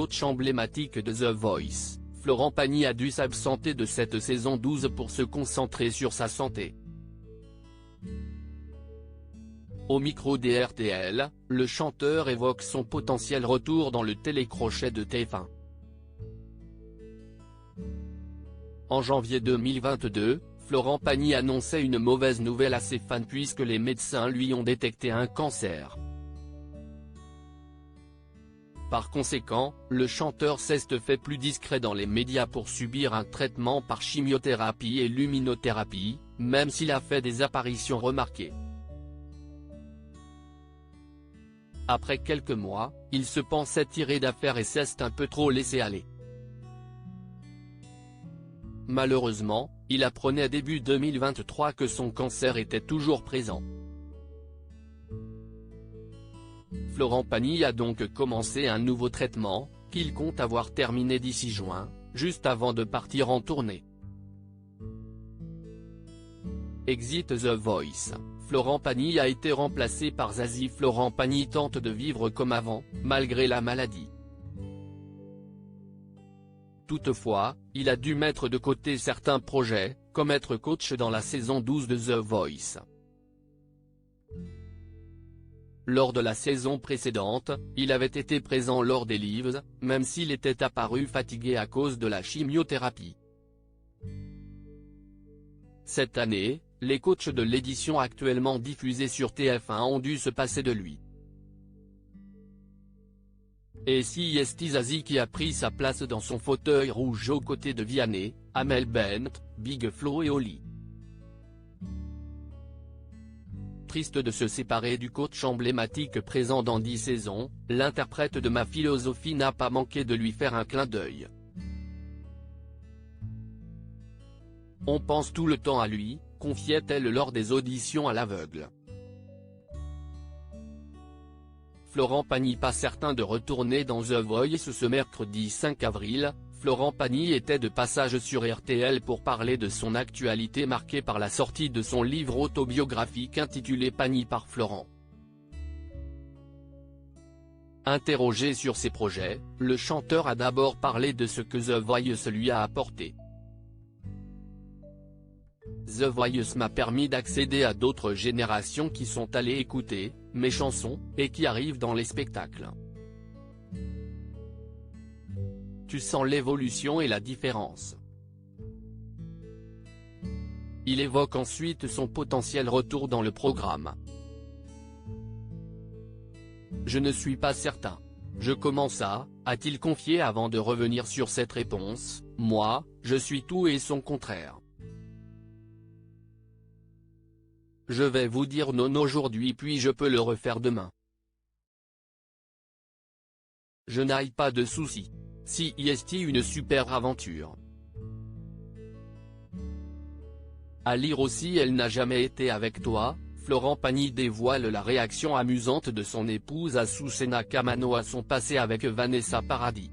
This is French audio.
coach emblématique de The Voice, Florent Pagny a dû s'absenter de cette saison 12 pour se concentrer sur sa santé. Au micro des RTL, le chanteur évoque son potentiel retour dans le télécrochet de TF1. En janvier 2022, Florent Pagny annonçait une mauvaise nouvelle à ses fans puisque les médecins lui ont détecté un cancer. Par conséquent, le chanteur s'est fait plus discret dans les médias pour subir un traitement par chimiothérapie et luminothérapie, même s'il a fait des apparitions remarquées. Après quelques mois, il se pensait tiré d'affaire et s'est un peu trop laissé aller. Malheureusement, il apprenait début 2023 que son cancer était toujours présent. Florent Pagny a donc commencé un nouveau traitement, qu'il compte avoir terminé d'ici juin, juste avant de partir en tournée. Exit The Voice, Florent Pagny a été remplacé par Zazie. Florent Pagny tente de vivre comme avant, malgré la maladie. Toutefois, il a dû mettre de côté certains projets, comme être coach dans la saison 12 de The Voice. Lors de la saison précédente, il avait été présent lors des lives, même s'il était apparu fatigué à cause de la chimiothérapie. Cette année, les coachs de l'édition actuellement diffusée sur TF1 ont dû se passer de lui. Et c'est Zazie qui a pris sa place dans son fauteuil rouge aux côtés de Vianney, Amel Bent, Big Flo et Oli. Triste de se séparer du coach emblématique présent dans 10 saisons, l'interprète de Ma Philosophie n'a pas manqué de lui faire un clin d'œil. On pense tout le temps à lui, confiait-elle lors des auditions à l'aveugle. Florent Pagny pas certain de retourner dans The Voice ce mercredi 5 avril, Florent Pagny était de passage sur RTL pour parler de son actualité marquée par la sortie de son livre autobiographique intitulé Pagny par Florent. Interrogé sur ses projets, le chanteur a d'abord parlé de ce que The Voice lui a apporté. The Voice m'a permis d'accéder à d'autres générations qui sont allées écouter mes chansons, et qui arrivent dans les spectacles. Tu sens l'évolution et la différence. Il évoque ensuite son potentiel retour dans le programme. Je ne suis pas certain. Je commence à, a-t-il confié avant de revenir sur cette réponse, moi, je suis tout et son contraire. Je vais vous dire non aujourd'hui puis je peux le refaire demain. Je n'aille pas de soucis. Si est une super aventure. À lire aussi Elle n'a jamais été avec toi, Florent Pagny dévoile la réaction amusante de son épouse Azucena Kamano à son passé avec Vanessa Paradis.